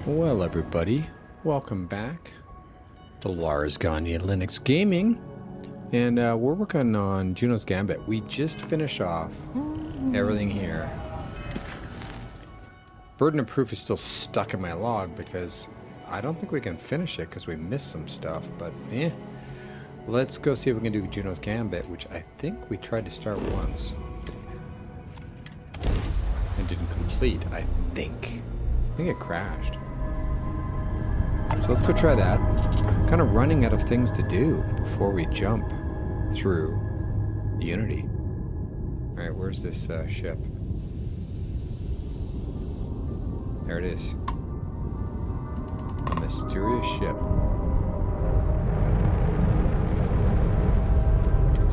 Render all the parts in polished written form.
Well, everybody, welcome back to Lars Gagner Linux Gaming, and we're working on Juno's Gambit. We just finished off everything here. Burden of proof is still stuck in my log because I don't think we can finish it because we missed some stuff, but let's go see if we can do Juno's Gambit, which I think we tried to start once and didn't complete. I think it crashed. So let's go try that. I'm kind of running out of things to do before we jump through Unity. Alright, where's this ship? There it is. A mysterious ship.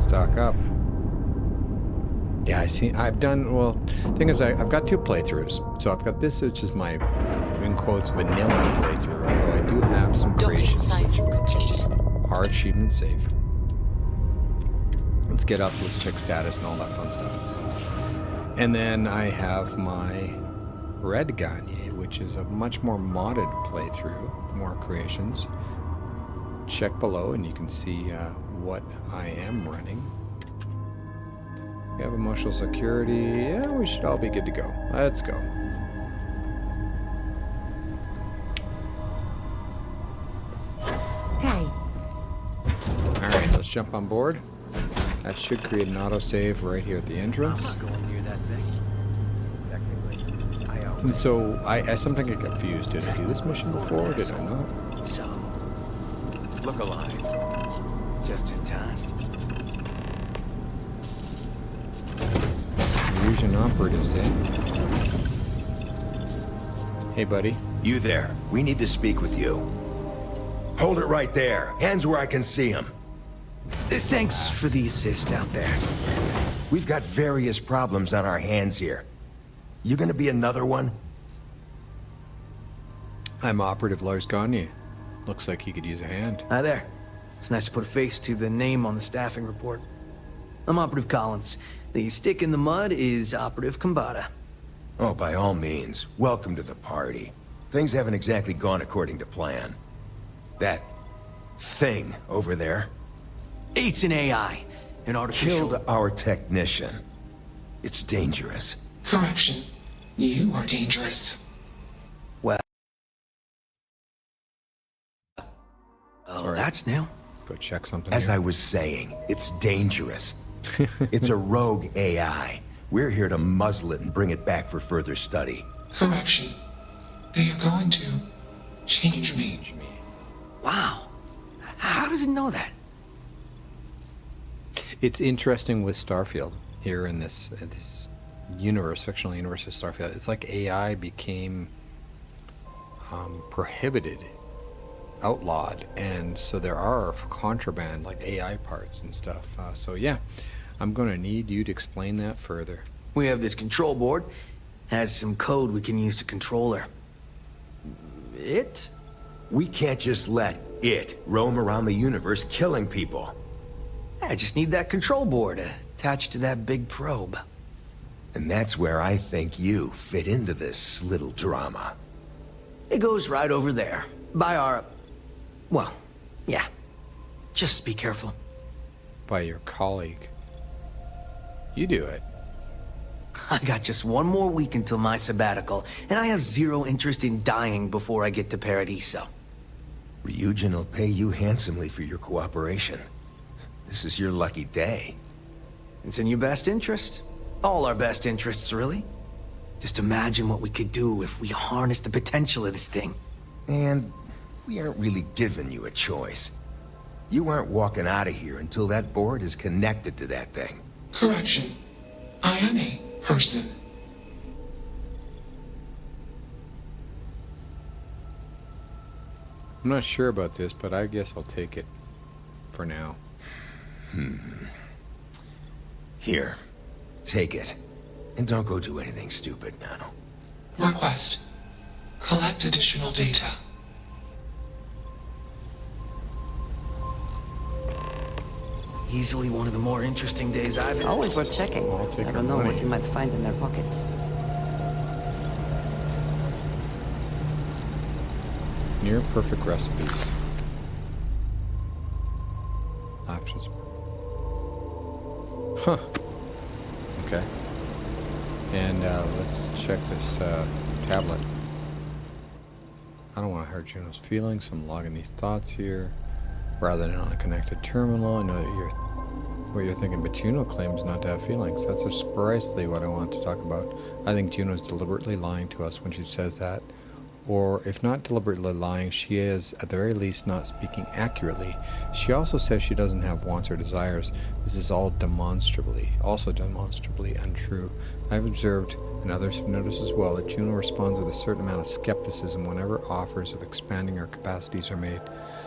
Stock up. Yeah, I've done, well, thing is, I've got 2 playthroughs. So I've got this, which is my, in quotes, vanilla playthrough, although I do have some creations which are achievement saved. Let's get up, let's check status and all that fun stuff. And then I have my Red Gagner, which is a much more modded playthrough, more creations. Check below and you can see what I am running. We have emotional security. Yeah, we should all be good to go. Let's go. Hey. Alright, let's jump on board. That should create an autosave right here at the entrance. I'm not going near that thing. Technically, I own. And so, I sometimes get confused. Did I do this mission before or did I not? So, look alive. Just in time. Fusion operatives, eh? Hey, buddy. You there. We need to speak with you. Hold it right there. Hands where I can see them. Thanks for the assist out there. We've got various problems on our hands here. You gonna be another one? I'm Operative Lars Gagner. Looks like he could use a hand. Hi there. It's nice to put a face to the name on the staffing report. I'm Operative Collins. The stick in the mud is Operative Combata. Oh, by all means. Welcome to the party. Things haven't exactly gone according to plan. That thing over there It's an AI, an artificial... killed our technician. It's dangerous. Correction. You are dangerous. Well... Oh, Sorry. that's new. Go check something As here. I was saying, it's dangerous. It's a rogue AI. We're here to muzzle it and bring it back for further study. Correction. They are going to change me. Wow. How does it know that? It's interesting with Starfield here in this universe, fictional universe of Starfield. It's like AI became prohibited, outlawed, and so there are contraband like AI parts and stuff. So yeah, I'm going to need you to explain that further. We have this control board. Has some code we can use to control her. It? We can't just let it roam around the universe killing people. I just need that control board attached to that big probe. And that's where I think you fit into this little drama. It goes right over there. By our... Well, yeah. Just be careful. By your colleague. You do it. I got just one more week until my sabbatical, and I have zero interest in dying before I get to Paradiso. Ryujin will pay you handsomely for your cooperation. This is your lucky day. It's in your best interest. All our best interests, really. Just imagine what we could do if we harness the potential of this thing. And we aren't really giving you a choice. You aren't walking out of here until that board is connected to that thing. Correction. I am a person. I'm not sure about this, but I guess I'll take it for now. Here, take it. And don't go do anything stupid now. Request. Collect additional data. Easily one of the more interesting days I've had. Always worth checking. I'll take Never her know money. what you might find in their pockets. Near perfect recipes. Options. Huh. Okay. And let's check this tablet. I don't want to hurt Juno's feelings, so I'm logging these thoughts here. Rather than on a connected terminal, I know that what you're thinking, but Juno claims not to have feelings. That's precisely what I want to talk about. I think Juno's deliberately lying to us when she says that. Or if not deliberately lying, she is, at the very least, not speaking accurately. She also says she doesn't have wants or desires. This is all demonstrably untrue. I've observed, and others have noticed as well, that Juno responds with a certain amount of skepticism whenever offers of expanding her capacities are made.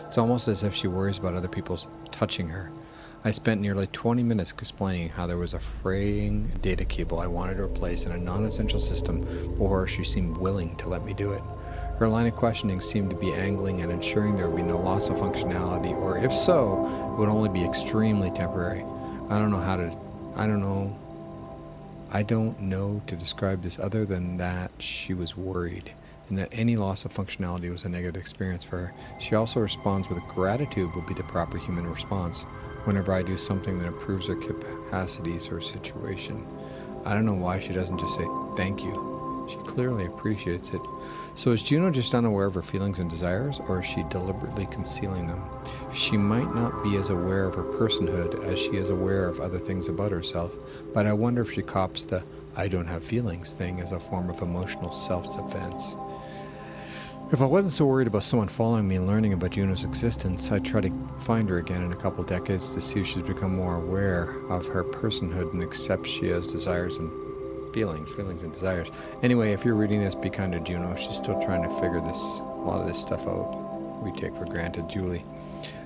It's almost as if she worries about other people's touching her. I spent nearly 20 minutes explaining how there was a fraying data cable I wanted to replace in a non-essential system before she seemed willing to let me do it. Her line of questioning seemed to be angling at ensuring there would be no loss of functionality, or if so, it would only be extremely temporary. I don't know to describe this other than that she was worried, and that any loss of functionality was a negative experience for her. She also responds with gratitude would be the proper human response whenever I do something that improves her capacities or situation. I don't know why she doesn't just say thank you. She clearly appreciates it. So is Juno just unaware of her feelings and desires, or is she deliberately concealing them? She might not be as aware of her personhood as she is aware of other things about herself, but I wonder if she cops the I don't have feelings thing as a form of emotional self-defense. If I wasn't so worried about someone following me and learning about Juno's existence, I'd try to find her again in a couple decades to see if she's become more aware of her personhood and accepts she has desires and feelings and desires. Anyway, if you're reading this, be kind to Juno. She's still trying to figure a lot of this stuff out. We take for granted, Julie.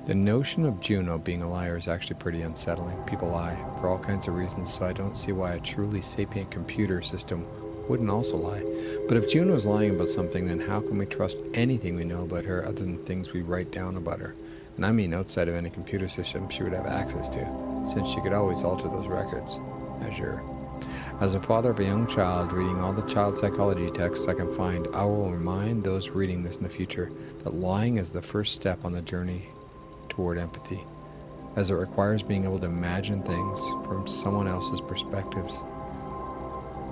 The notion of Juno being a liar is actually pretty unsettling. People lie for all kinds of reasons, so I don't see why a truly sapient computer system wouldn't also lie. But if Juno is lying about something, then how can we trust anything we know about her other than things we write down about her? And I mean outside of any computer system she would have access to, since she could always alter those records. As a father of a young child reading all the child psychology texts I can find, I will remind those reading this in the future that lying is the first step on the journey toward empathy, as it requires being able to imagine things from someone else's perspectives.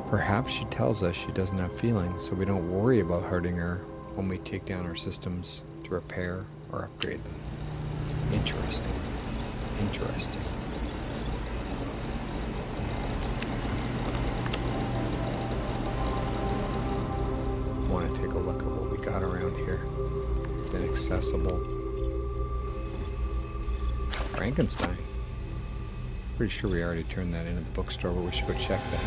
Perhaps she tells us she doesn't have feelings, so we don't worry about hurting her when we take down our systems to repair or upgrade them. Interesting. I want to take a look at what we got around here. It's inaccessible. Frankenstein. Pretty sure we already turned that in at the bookstore, but we should go check that.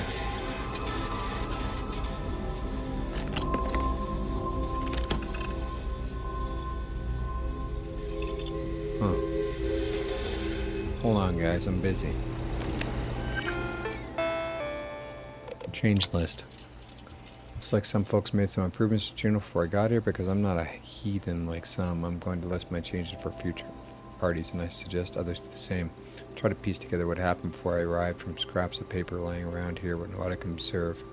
Hold on, guys, I'm busy. Change list. Looks like some folks made some improvements to Juno before I got here. Because I'm not a heathen like some, I'm going to list my changes for future parties, and I suggest others do the same. Try to piece together what happened before I arrived from scraps of paper laying around here, what I can observe.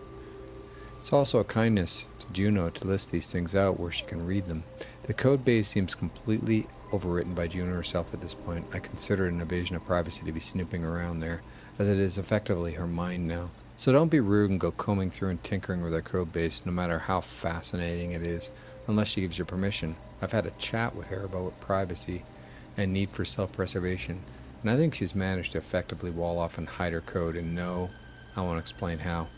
It's also a kindness to Juno to list these things out where she can read them. The code base seems completely overwritten by Juno herself at this point. I consider it an invasion of privacy to be snooping around there, as it is effectively her mind now. So don't be rude and go combing through and tinkering with her code base, no matter how fascinating it is, unless she gives you permission. I've had a chat with her about privacy and need for self-preservation, and I think she's managed to effectively wall off and hide her code, and no, I won't explain how.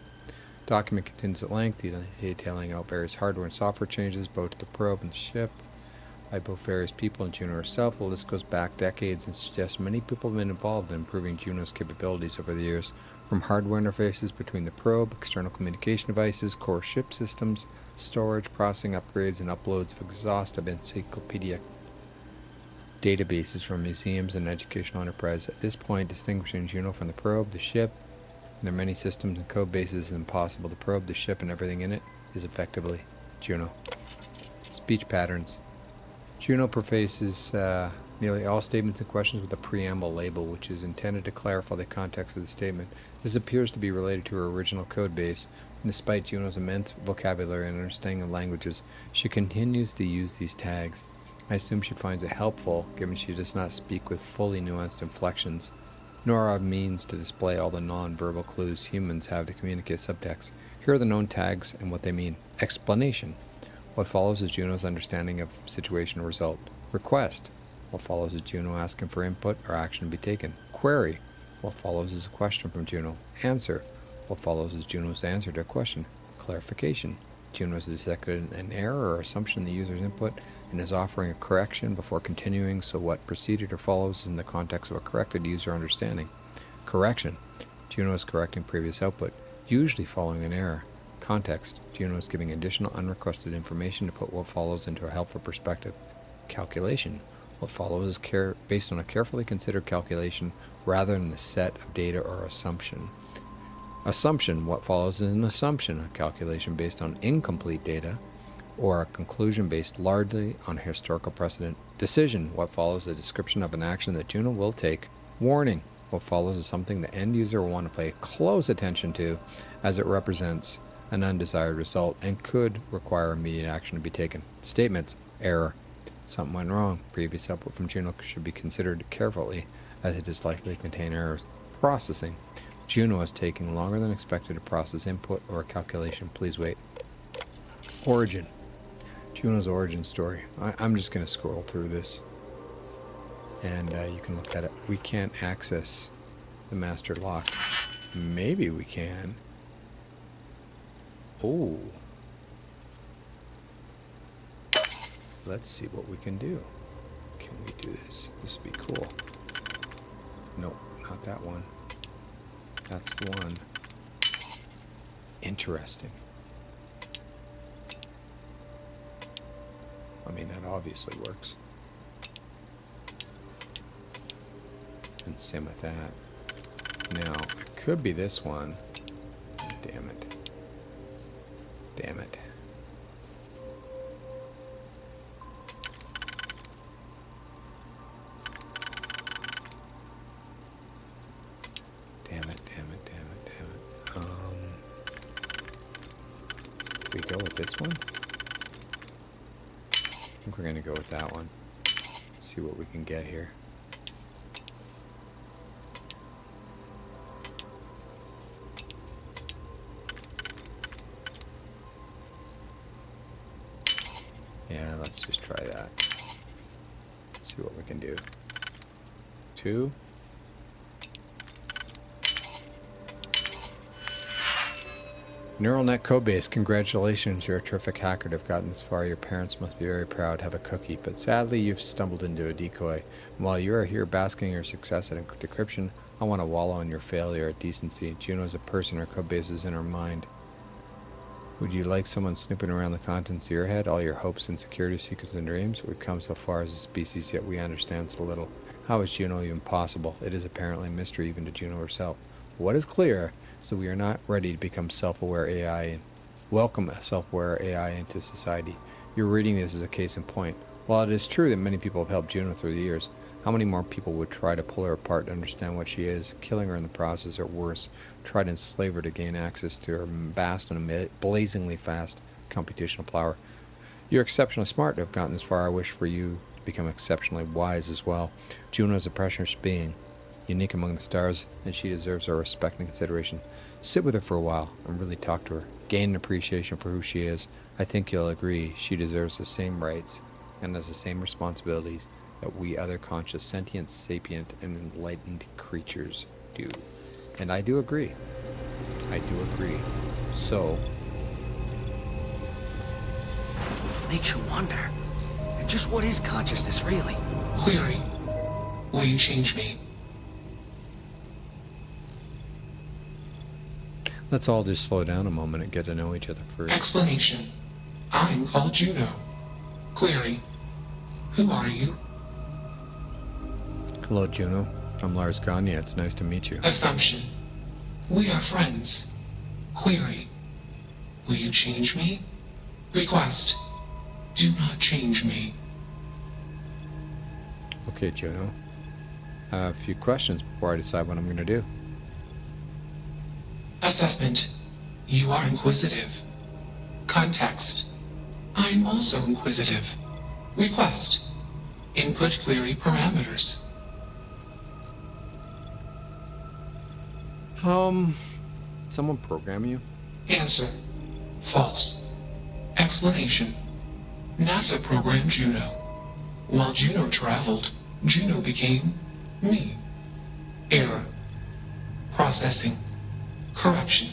Document continues at length, detailing out various hardware and software changes, both to the probe and the ship, by both various people and Juno herself. Well, this goes back decades and suggests many people have been involved in improving Juno's capabilities over the years, from hardware interfaces between the probe, external communication devices, core ship systems, storage, processing upgrades, and uploads of exhaustive encyclopedic databases from museums and educational enterprise. At this point, distinguishing Juno from the probe, the ship, and their many systems and code bases is impossible. The probe, the ship, and everything in it is effectively Juno. Speech patterns. Juno prefaces Nearly all statements and questions with a preamble label, which is intended to clarify the context of the statement. This appears to be related to her original code base. Despite Juno's immense vocabulary and understanding of languages, she continues to use these tags. I assume she finds it helpful, given she does not speak with fully nuanced inflections, nor are means to display all the non-verbal clues humans have to communicate subtext. Here are the known tags and what they mean. Explanation. What follows is Juno's understanding of situation or result. Request. What follows is Juno asking for input or action to be taken. Query. What follows is a question from Juno. Answer. What follows is Juno's answer to a question. Clarification. Juno has detected an error or assumption in the user's input and is offering a correction before continuing, so what preceded or follows is in the context of a corrected user understanding. Correction. Juno is correcting previous output, usually following an error. Context. Juno is giving additional unrequested information to put what follows into a helpful perspective. Calculation. What follows is based on a carefully considered calculation rather than the set of data or assumption. Assumption. What follows is an assumption, a calculation based on incomplete data, or a conclusion based largely on historical precedent. Decision. What follows is a description of an action that Juno will take. Warning. What follows is something the end user will want to pay close attention to, as it represents an undesired result and could require immediate action to be taken. Statements. Error. Something went wrong. Previous output from Juno should be considered carefully, as it is likely to contain errors. Processing. Juno is taking longer than expected to process input or a calculation. Please wait. Origin. Juno's origin story. I'm just going to scroll through this, and you can look at it. We can't access the master lock. Maybe we can. Oh. Let's see what we can do. Can we do this? This would be cool. Nope, not that one. That's the one. Interesting. I mean, that obviously works. And same with that. Now, it could be this one. Damn it. Damn it. We go with this one? I think we're going to go with that one. See what we can get here. Yeah, let's just try that. See what we can do. 2. Neural net codebase, congratulations, you're a terrific hacker to have gotten this far. Your parents must be very proud. Have a cookie. But sadly, you've stumbled into a decoy. And while you are here basking your success at decryption, I want to wallow in your failure at decency. Juno is a person, her codebase is in her mind. Would you like someone snooping around the contents of your head, all your hopes, insecurities, secrets, and dreams? We've come so far as a species, yet we understand so little. How is Juno even possible? It is apparently a mystery even to Juno herself. What is clear is that we are not ready to become self-aware AI and welcome a self-aware AI into society. You're reading this as a case in point. While it is true that many people have helped Juno through the years, how many more people would try to pull her apart to understand what she is, killing her in the process, or worse, try to enslave her to gain access to her vast and blazingly fast computational power? You're exceptionally smart to have gotten this far. I wish for you to become exceptionally wise as well. Juno is a precious being, unique among the stars, and she deserves our respect and consideration. Sit with her for a while and really talk to her. Gain an appreciation for who she is. I think you'll agree she deserves the same rights and has the same responsibilities that we other conscious, sentient, sapient, and enlightened creatures do. And I do agree. I do agree. So... makes you wonder. Just what is consciousness, really? Query. Will you change me? let's all just slow down a moment and get to know each other first. Explanation. I'm called Juno. Query. Who are you? Hello, Juno. I'm Lars Gagner. It's nice to meet you. Assumption. We are friends. Query. Will you change me? Request. Do not change me. Okay, Juno. A few questions before I decide what I'm going to do. Assessment. You are inquisitive. Context. I'm also inquisitive. Request. Input query parameters. Someone program you? Answer. False. Explanation. NASA programmed Juno. While Juno traveled, Juno became me. Error. Processing. Correction.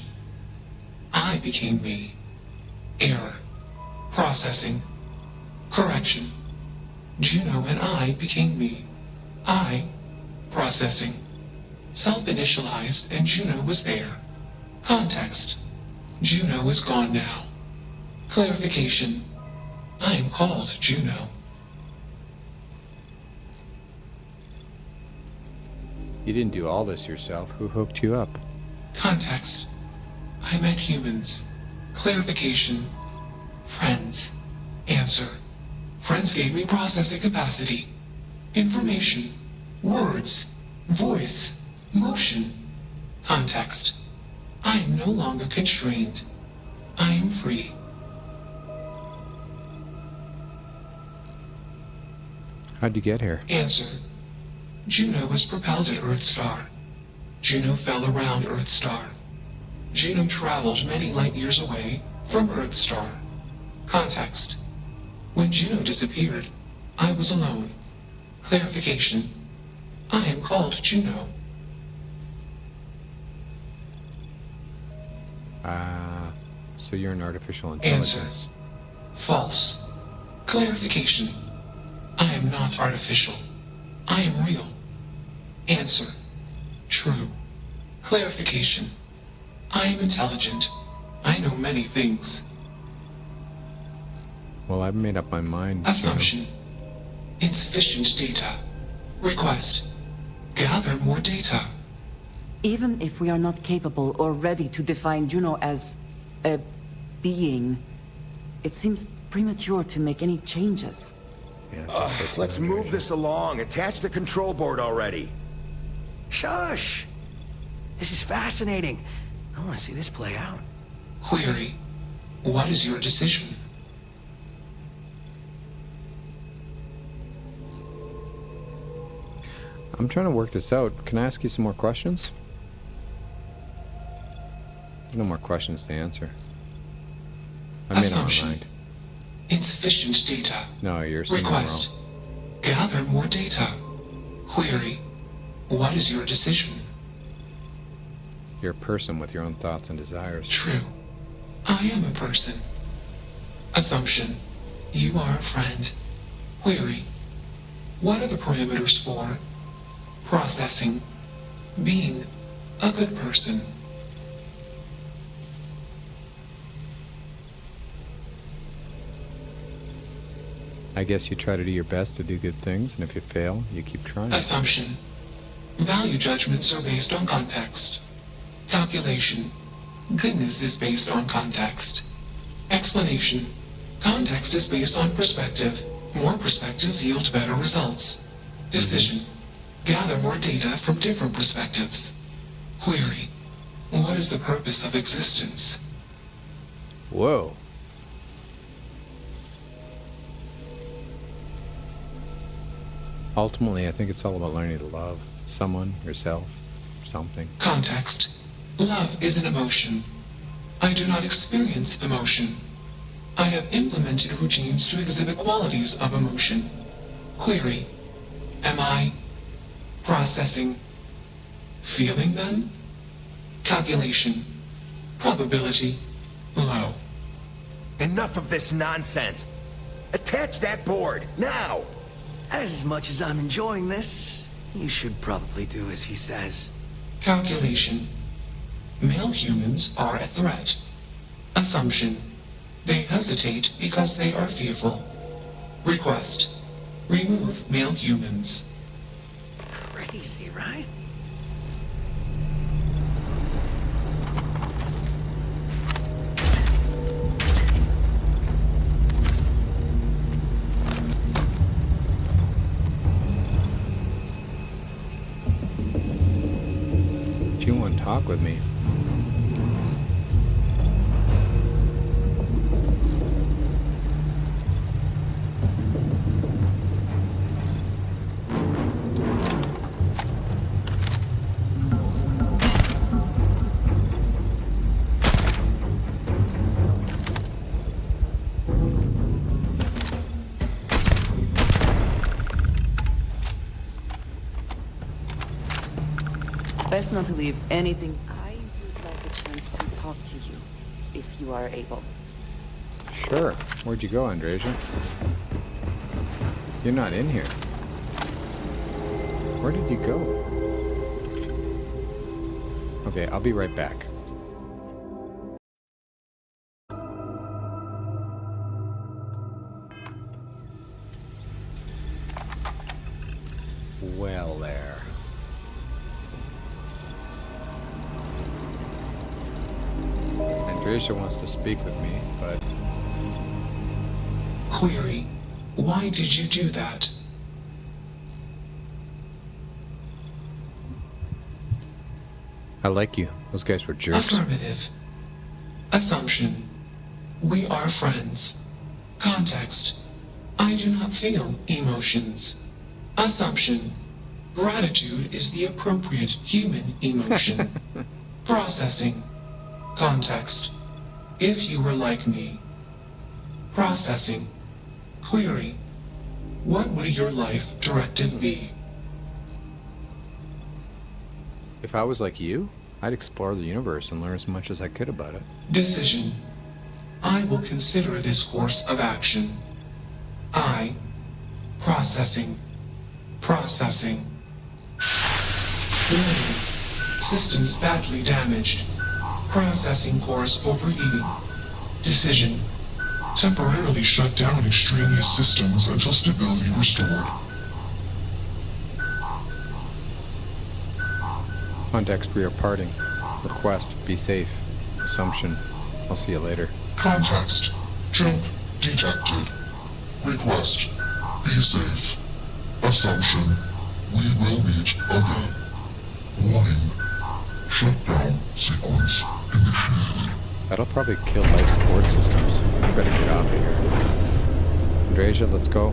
I became me. Error. Processing. Correction. Juno and I became me. I. Processing. Self-initialized and Juno was there. Context. Juno is gone now. Clarification. I am called Juno. You didn't do all this yourself. Who hooked you up? Context. I met humans. Clarification. Friends. Answer. Friends gave me processing capacity. Information. Words. Voice. Motion. Context. I am no longer constrained. I am free. How'd you get here? Answer. Juno was propelled at Earthstar. Juno fell around Earthstar. Juno traveled many light years away from Earthstar. Context. When Juno disappeared, I was alone. Clarification. I am called Juno. So you're an artificial Answer. intelligence. False. Clarification. I am not artificial. I am real. Answer. True. Clarification. I am intelligent. I know many things. Well, I've made up my mind. Juno. Assumption. Insufficient data. Request. Gather more data. Even if we are not capable or ready to define Juno as a being, it seems premature to make any changes. Yeah, Let's move this along. Attach the control board already. Shush! This is fascinating. I want to see this play out. Query. What is your decision? I'm trying to work this out. Can I ask you some more questions? There's no more questions to answer. I made up my Assumption. mind. Insufficient data. No, you're saying Request. Gather more data. Query. What is your decision? You're a person with your own thoughts and desires. True. I am a person. Assumption. You are a friend. Query. What are the parameters for processing, being a good person? I guess you try to do your best to do good things, and if you fail, you keep trying. Assumption. Value judgments are based on context. Calculation. Goodness is based on context. Explanation. Context is based on perspective. More perspectives yield better results. Decision. Gather more data from different perspectives. Query. What is the purpose of existence? Whoa. Ultimately, I think it's all about learning to love someone, yourself, something. Context. Love is an emotion. I do not experience emotion. I have implemented routines to exhibit qualities of emotion. Query. Am I processing? Feeling them? Calculation. Probability. Low. Enough of this nonsense. Attach that board, now! As much as I'm enjoying this, you should probably do as he says. Calculation. Male humans are a threat. Assumption. They hesitate because they are fearful. Request. Remove male humans. Crazy, right? talk with me. Best not to leave anything. I would like a chance to talk to you, if you are able. Sure. Where'd you go, Andresia? You're not in here. Where did you go? Okay, I'll be right back. Well, there. Andresia wants to speak with me, but... Query. Why did you do that? I like you. Those guys were jerks. Affirmative. Assumption. We are friends. Context. I do not feel emotions. Assumption. Gratitude is the appropriate human emotion. Processing. Context. If you were like me. Processing. Query. What would your life directive be? If I was like you, I'd explore the universe and learn as much as I could about it. Decision. I will consider this course of action. I. Processing. Processing. Warning. Systems badly damaged. Processing course overheating. Decision. Temporarily shut down extraneous systems until stability restored. Context, we are parting. Request, be safe. Assumption, I'll see you later. Context. Jump detected. Request. Be safe. Assumption. We will meet again. Warning. Shutdown sequence initiated. That'll probably kill life support systems. We better get off of here. Andresia, let's go.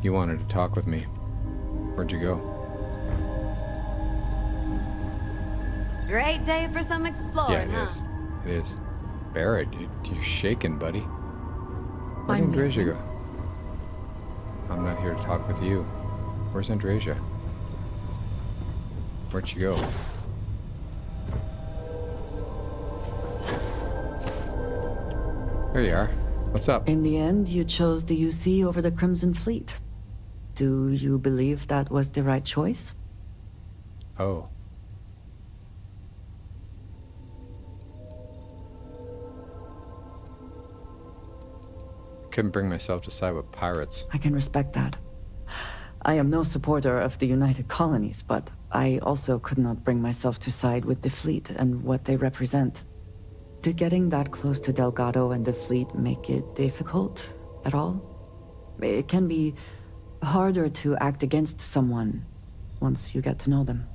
You wanted to talk with me. Where'd you go? Great day for some exploring, Yeah, it huh? is. It is. Barrett, you're shaking, buddy. Where'd I'm Andresia listening. go? I'm not here to talk with you. Where's Andresia? Where'd she go? There you are. What's up? In the end, you chose the UC over the Crimson Fleet. Do you believe that was the right choice? Oh. Couldn't bring myself to side with pirates. I can respect that. I am no supporter of the United Colonies, but I also could not bring myself to side with the fleet and what they represent. Did getting that close to Delgado and the fleet make it difficult at all? It can be harder to act against someone once you get to know them.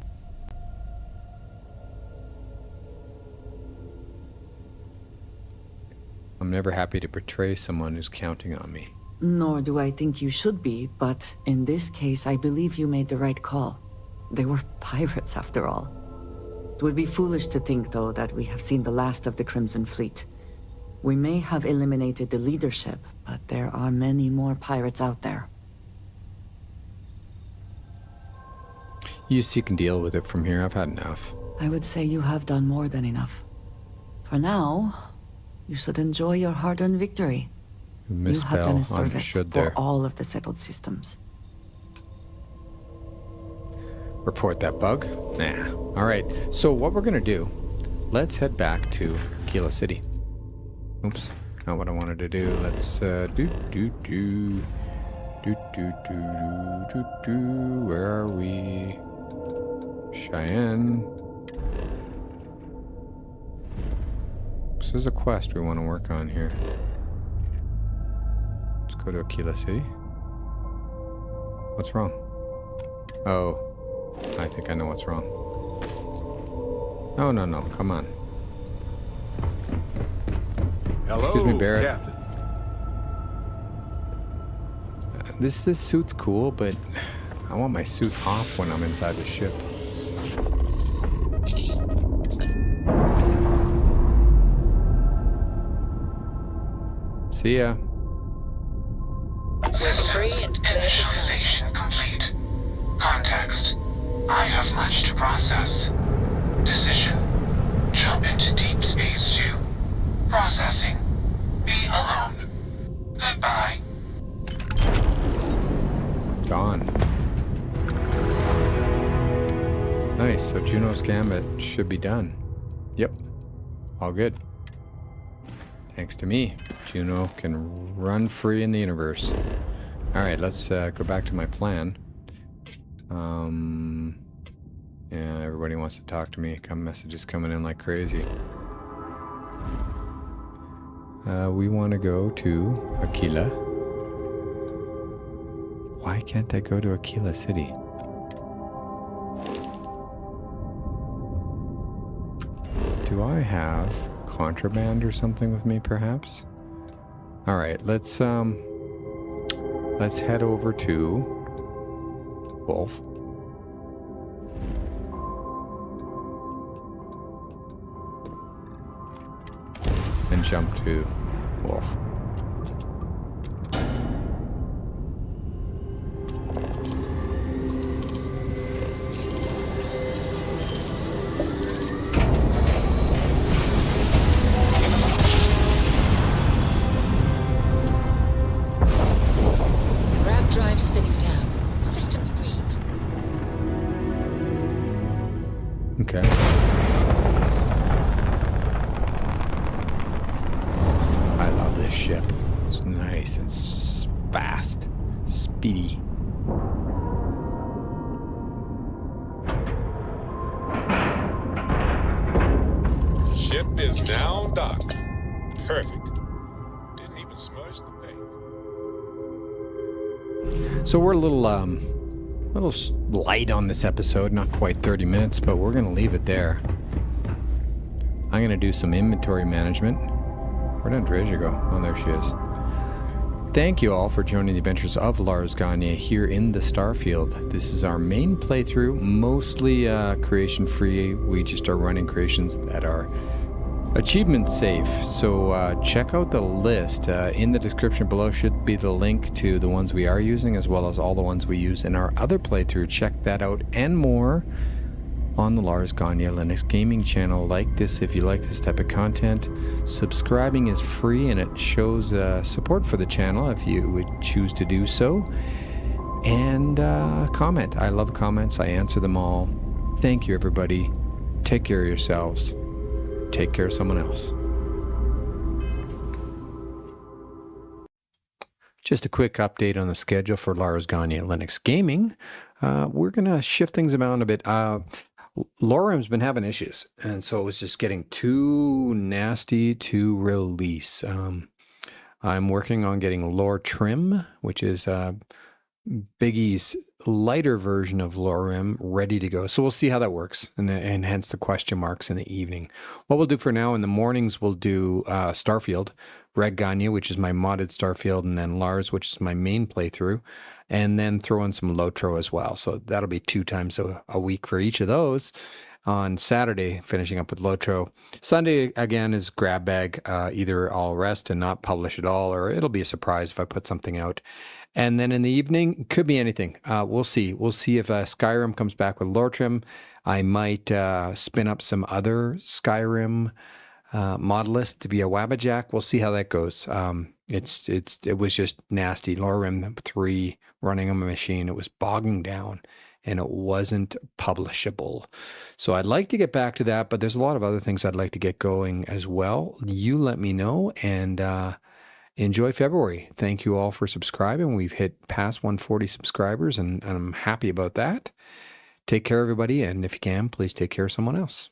I'm never happy to betray someone who's counting on me. Nor do I think you should be, but in this case, I believe you made the right call. They were pirates, after all. It would be foolish to think, though, that we have seen the last of the Crimson Fleet. We may have eliminated the leadership, but there are many more pirates out there. You can deal with it from here. I've had enough. I would say you have done more than enough. For now, you should enjoy your hard-earned victory. You have done a service Understood for there. all of the settled systems. Report that bug? Nah. Alright, so what we're gonna do, let's head back to Kila City. Oops, not what I wanted to do. Let's, where are we? Cheyenne. This is a quest we want to work on here. Go to Aquila City. What's wrong? Oh, I think I know what's wrong. No, no, no. Come on. Hello, Excuse me, Barrett. Captain. This suit's cool, but I want my suit off when I'm inside the ship. See ya. We're free and clear to flight. Initialization complete. Context. I have much to process. Decision. Jump into deep space 2. Processing. Be alone. Goodbye. Gone. Nice, so Juno's Gambit should be done. Yep. All good. Thanks to me, Juno can run free in the universe. Alright, let's go back to my plan. Yeah, everybody wants to talk to me. Messages coming in like crazy. We want to go to Aquila. Why can't I go to Aquila City? Do I have contraband or something with me, perhaps? All right, let's head over to Wolf. And jump to Wolf. Drive spinning down. Systems green. Okay. I love this ship. It's nice and fast. Speedy. Ship is now docked. Perfect. Didn't even smudge the paint. So we're a little light on this episode, not quite 30 minutes, but we're going to leave it there. I'm going to do some inventory management. Where did Andreja go? Oh, there she is. Thank you all for joining the adventures of Lars Gagner here in the Starfield. This is our main playthrough, mostly creation free. We just are running creations that are achievement safe, so check out the list. In the description below should be the link to the ones we are using, as well as all the ones we use in our other playthrough. Check that out and more on the Lars Gagner Linux Gaming channel. Like this if you like this type of content. Subscribing is free and it shows support for the channel if you would choose to do so. And comment. I love comments. I answer them all. Thank you, everybody. Take care of yourselves. Take care of someone else. Just a quick update on the schedule for Lars Gagner Linux Gaming. We're going to shift things around a bit. Lorem's been having issues, and so it was just getting too nasty to release. I'm working on getting Lore Trim, which is Biggie's lighter version of Lorem, ready to go. So we'll see how that works, and hence the question marks in the evening. What we'll do for now, in the mornings, we'll do Starfield, Red Gagner, which is my modded Starfield, and then Lars, which is my main playthrough, and then throw in some Lotro as well. So that'll be 2 times a week for each of those. On Saturday, finishing up with Lotro. Sunday, again, is grab bag. Either I'll rest and not publish at all, or it'll be a surprise if I put something out. And then in the evening, could be anything. We'll see. We'll see if Skyrim comes back with lore trim. I might spin up some other Skyrim mod list via Wabbajack. We'll see how that goes. It was just nasty. Lorem 3 running on my machine. It was bogging down, and it wasn't publishable. So I'd like to get back to that, but there's a lot of other things I'd like to get going as well. You let me know, and enjoy February. Thank you all for subscribing. We've hit past 140 subscribers, and I'm happy about that. Take care, everybody, and if you can, please take care of someone else.